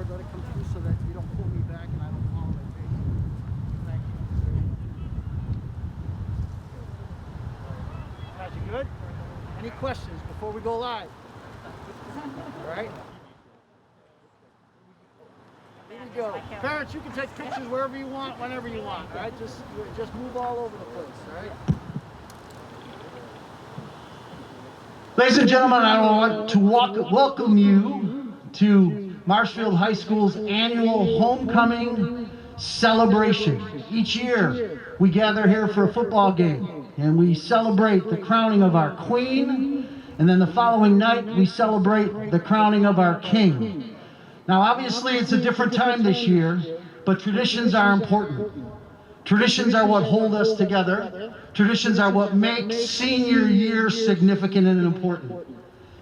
Let it come through so that you don't pull me back and I don't fall on my face. Thank you. Guys, you good? Any questions before we go live? All right. Here we go. Parents, you can take pictures wherever you want, whenever you want. All right. Just move all over the place. All right. Ladies and gentlemen, I want to welcome you to Marshfield High School's annual homecoming celebration. Each year, we gather here for a football game, and we celebrate the crowning of our queen, and then the following night, we celebrate the crowning of our king. Now, obviously, it's a different time this year, but traditions are important. Traditions are what hold us together. Traditions are what make senior year significant and important.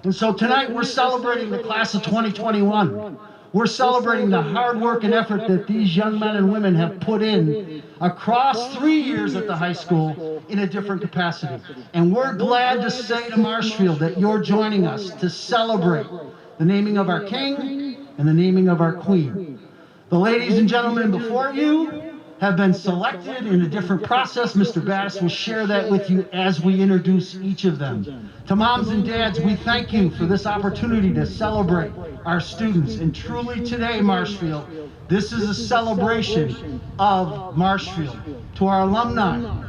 And so tonight we're celebrating the class of 2021. We're celebrating the hard work and effort that these young men and women have put in across 3 years at the high school in a different capacity. And we're glad to say to Marshfield that you're joining us to celebrate the naming of our king and the naming of our queen. The ladies and gentlemen before you have been selected in a different process. Mr. Bass will share that with you as we introduce each of them. To moms and dads, we thank you for this opportunity to celebrate our students. And truly today, Marshfield, this is a celebration of Marshfield. To our alumni,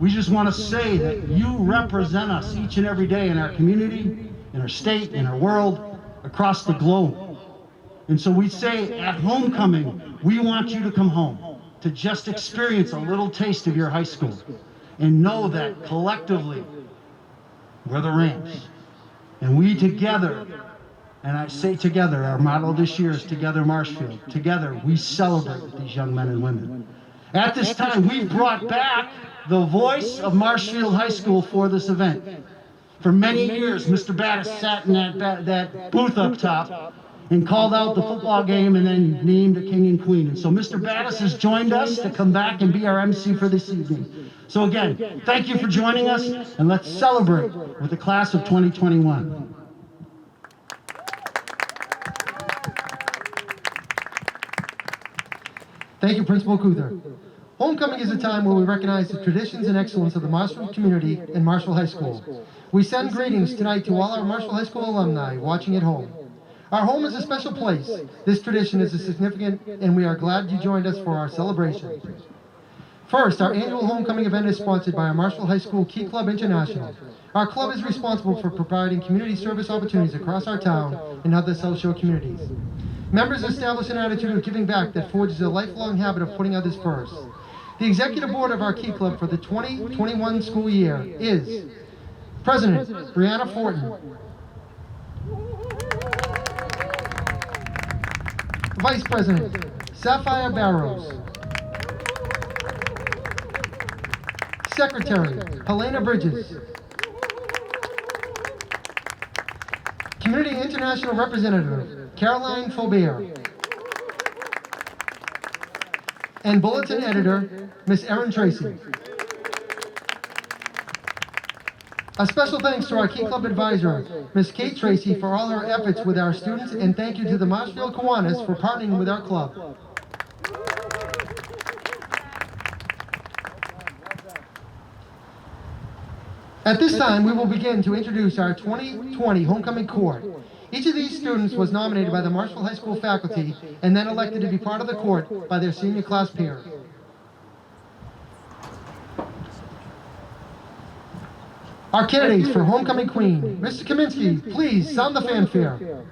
we just want to say that you represent us each and every day in our community, in our state, in our world, across the globe. And so we say at homecoming, we want you to come home, to just experience a little taste of your high school and know that collectively we're the Rams. And we together, and I say together, our motto this year is Together Marshfield. Together we celebrate with these young men and women. At this time, we've brought back the voice of Marshfield High School for this event. For many years, Mr. Battis sat in that booth up top and called out the football game and then named the king and queen. And so Mr. Battis has joined us to come back and be our MC for this evening. So again, thank you for joining us, and let's celebrate with the class of 2021. Thank you, Principal Kuther. Homecoming is a time where we recognize the traditions and excellence of the Marshfield community and Marshfield High School. We send greetings tonight to all our Marshfield High School alumni watching at home. Our home is a special place. This tradition is significant, and we are glad you joined us for our celebration. First, our annual homecoming event is sponsored by our Marshfield High School Key Club International. Our club is responsible for providing community service opportunities across our town and other South Shore communities. Members establish an attitude of giving back that forges a lifelong habit of putting others first. The executive board of our Key Club for the 2021 school year is President Brianna Fortin, Vice President Sapphire Barrows, Secretary Helena Bridges, Community International Representative Caroline Faubert, and Bulletin Editor Miss Erin Tracy. A special thanks to our Key Club advisor, Ms. Kate Tracy, for all her efforts with our students, and thank you to the Marshfield Kiwanis for partnering with our club. At this time, we will begin to introduce our 2020 Homecoming Court. Each of these students was nominated by the Marshfield High School faculty and then elected to be part of the court by their senior class peers. Our candidates for Homecoming Queen. Mr. Kaminsky, please sound the fanfare.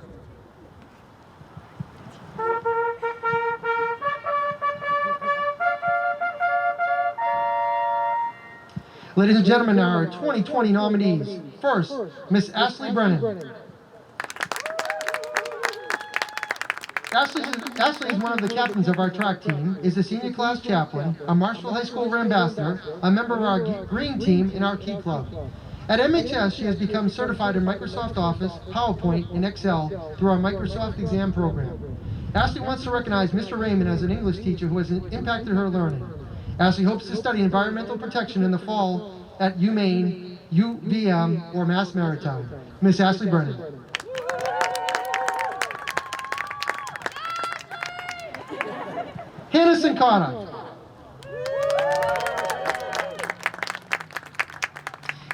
Ladies and gentlemen, our 2020 nominees. First, Miss Ashley Brennan. Ashley is one of the captains of our track team, is a senior class chaplain, a Marshfield High School ambassador, a member of our green team in our Key Club. At MHS, she has become certified in Microsoft Office, PowerPoint, and Excel through our Microsoft exam program. Ashley wants to recognize Mr. Raymond as an English teacher who has impacted her learning. Ashley hopes to study environmental protection in the fall at UMaine, UVM, or Mass Maritime. Miss Ashley Brennan. Hannah CINCOTTA.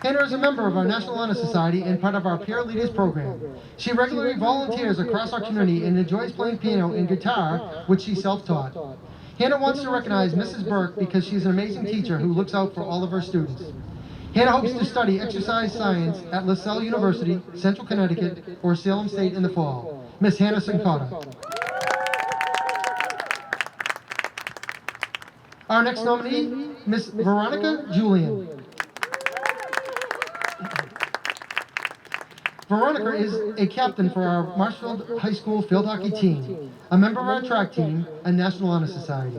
Hannah is a member of our National Honor Society and part of our Peer Leaders program. She regularly volunteers across our community and enjoys playing piano and guitar, which she self-taught. Hannah wants to recognize Mrs. Burke because she's an amazing teacher who looks out for all of her students. Hannah hopes to study exercise science at LaSalle University, Central Connecticut, or Salem State in the fall. Miss Hannah CINCOTTA. Our next nominee, Miss Veronica Julian. Veronica is a captain for our Marshfield High School field hockey team, a member of our track team, and National Honor Society.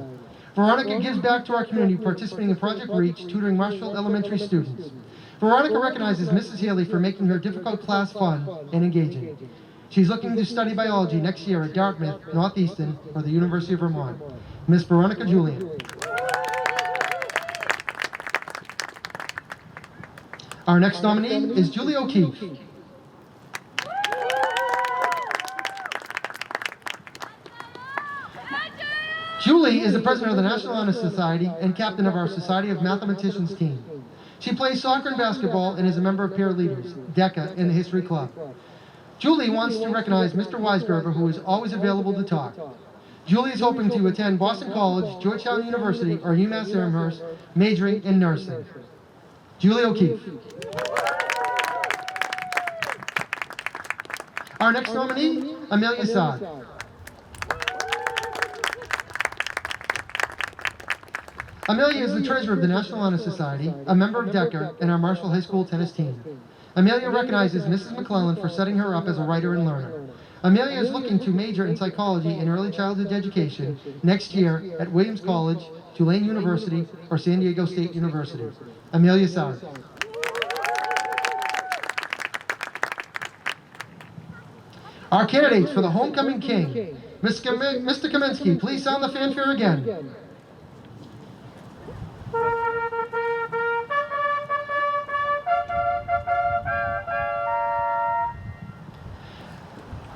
Veronica gives back to our community participating in Project REACH, tutoring Marshfield elementary students. Veronica recognizes Mrs. Haley for making her difficult class fun and engaging. She's looking to study biology next year at Dartmouth, Northeastern, or the University of Vermont. Miss Veronica Julian. Our next nominee is Julie O'Keefe. Julie is the president of the National Honor Society and captain of our Society of Mathematicians team. She plays soccer and basketball and is a member of Peer Leaders, DECA, and the History Club. Julie wants to recognize Mr. WAISGERBER, who is always available to talk. Julie is hoping to attend Boston College, Georgetown University, or UMass Amherst, majoring in nursing. Julie O'Keefe. Our next nominee, AMELIA SAAD. Amelia is the treasurer of the National Honor Society, a member of DECA, and our Marshfield High School tennis team. Amelia recognizes Mrs. McClellan for setting her up as a writer and learner. Amelia is looking to major in psychology and early childhood education next year at Williams College, Tulane University, or San Diego State University. Amelia SAAD. Our candidates for the Homecoming King. Mr. Kaminsky, please sound the fanfare again.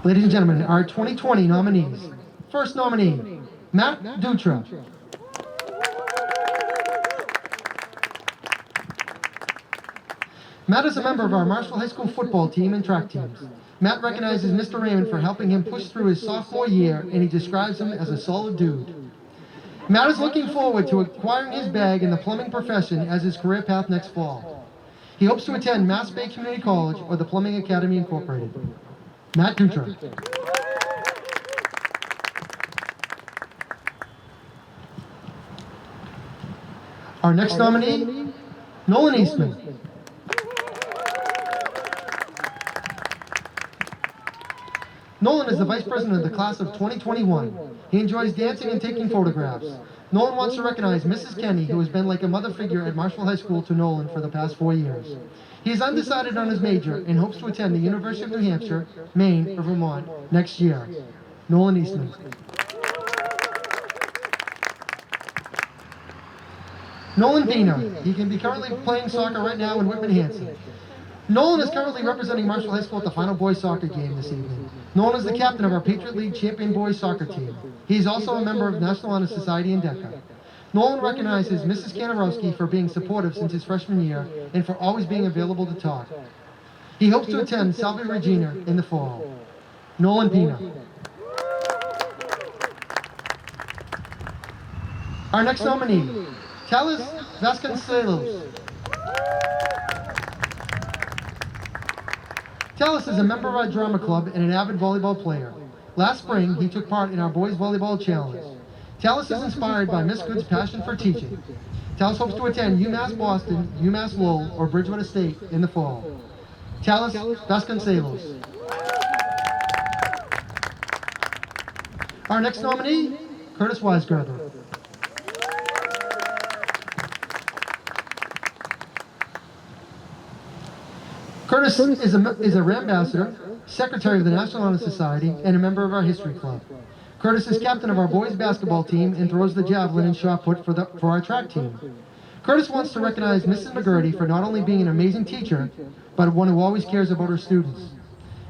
Ladies and gentlemen, our 2020 nominees. First nominee, Matt DUTRA. Matt is a member of our Marshfield High School football team and track teams. Matt recognizes Mr. Raymond for helping him push through his sophomore year, and he describes him as a solid dude. Matt is looking forward to acquiring his bag in the plumbing profession as his career path next fall. He hopes to attend Mass Bay Community College or the Plumbing Academy Incorporated. Matt DUTRA. Our next nominee, Nolan EASTMAN. Nolan is the vice president of the class of 2021. He enjoys dancing and taking photographs. Nolan wants to recognize Mrs. Kenny, who has been like a mother figure at Marshfield High School to Nolan for the past 4 years. He is undecided on his major and hopes to attend the University of New Hampshire, Maine, or Vermont next year. Nolan EASTMAN. Nolan Bina. He can be currently playing soccer right now in Whitman-Hanson. Nolan is currently representing Marshfield High School at the final boys soccer game this evening. Nolan is the captain of our Patriot League champion boys soccer team. He is also a member of National Honor Society and DECA. Nolan recognizes Mrs. Kanarowski for being supportive since his freshman year and for always being available to talk. He hopes to attend Salve Regina in the fall. Nolan Pina. Our next nominee, THALLYS VASCONCELOS. THALLYS is a member of our drama club and an avid volleyball player. Last spring, he took part in our boys volleyball challenge. THALLYS is inspired by Miss Good's passion for teaching. THALLYS hopes to attend UMass Boston, UMass Lowell, or Bridgewater State in the fall. THALLYS VASCONCELOS. Our next nominee, Curtis WAISGERBER. Curtis is a Ambassador, Secretary of the National Honor Society, and a member of our History Club. Curtis is captain of our boys basketball team and throws the javelin and shot put for our track team. Curtis wants to recognize Mrs. McGurty for not only being an amazing teacher, but one who always cares about her students.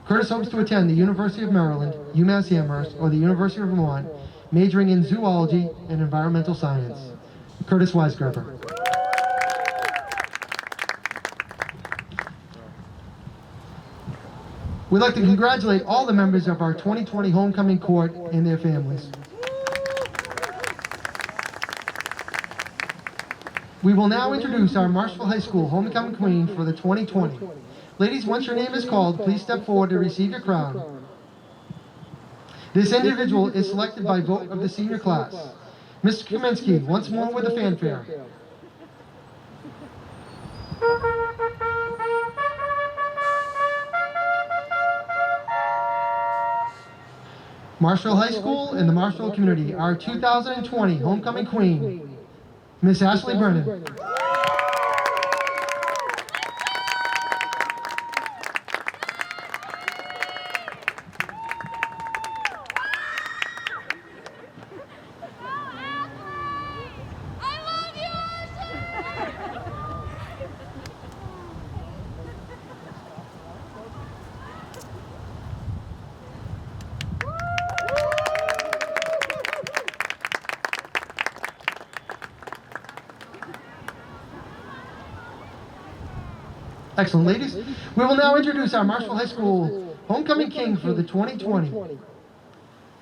Curtis hopes to attend the University of Maryland, UMass Amherst, or the University of Vermont, majoring in zoology and environmental science. Curtis WAISGERBER. We'd like to congratulate all the members of our 2020 Homecoming Court and their families. We will now introduce our Marshfield High School Homecoming Queen for the 2020. Ladies, once your name is called, please step forward to receive your crown. This individual is selected by vote of the senior class. Mr. Kaminsky, once more with a fanfare. Marshfield High School and the Marshfield community, our 2020 Homecoming Queen, Miss Ashley Brennan. Excellent, ladies. We will now introduce our Marshfield High School Homecoming King for the 2020.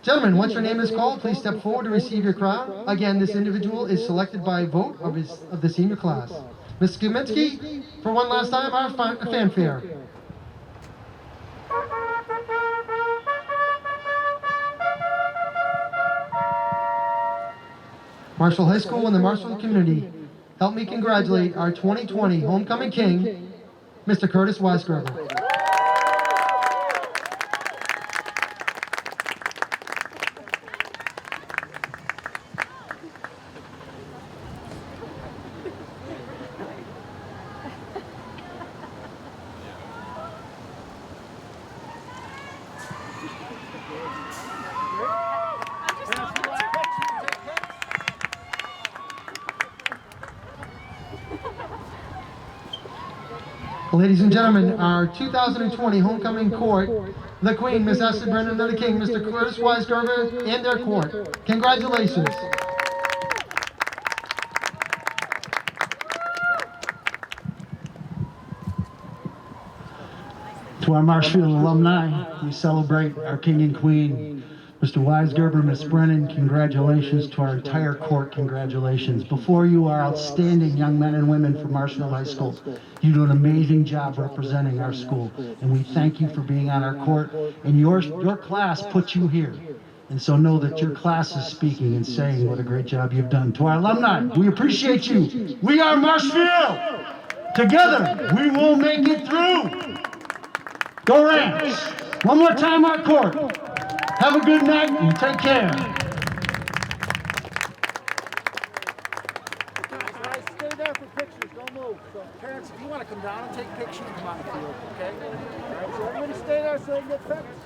Gentlemen, once your name is called, please step forward to receive your crown. Again, this individual is selected by vote of the senior class. Mr. Kaminsky, for one last time, our fanfare. Marshfield High School and the Marshfield community, help me congratulate our 2020 Homecoming King, Mr. Curtis WAISGERBER. Ladies and gentlemen, our 2020 Homecoming Court, the Queen, Miss Ashley Brennan, and the King, Mr. Curtis WAISGERBER, and their court. Congratulations. To our Marshfield alumni, we celebrate our King and Queen, Mr. WAISGERBER, Miss Brennan. Congratulations. To our entire court, congratulations. Before you are outstanding young men and women from Marshfield High School. You do an amazing job representing our school, and we thank you for being on our court, and your class put you here. And so know that your class is speaking and saying what a great job you've done. To our alumni, we appreciate you. We are Marshfield. Together, we will make it through. Go Rams. One more time, our court. Have a good night and take care. Guys, stay there for pictures. Don't move. So parents, if you want to come down and take pictures, come on the field, okay? All right, so everybody stay there so they can get pictures.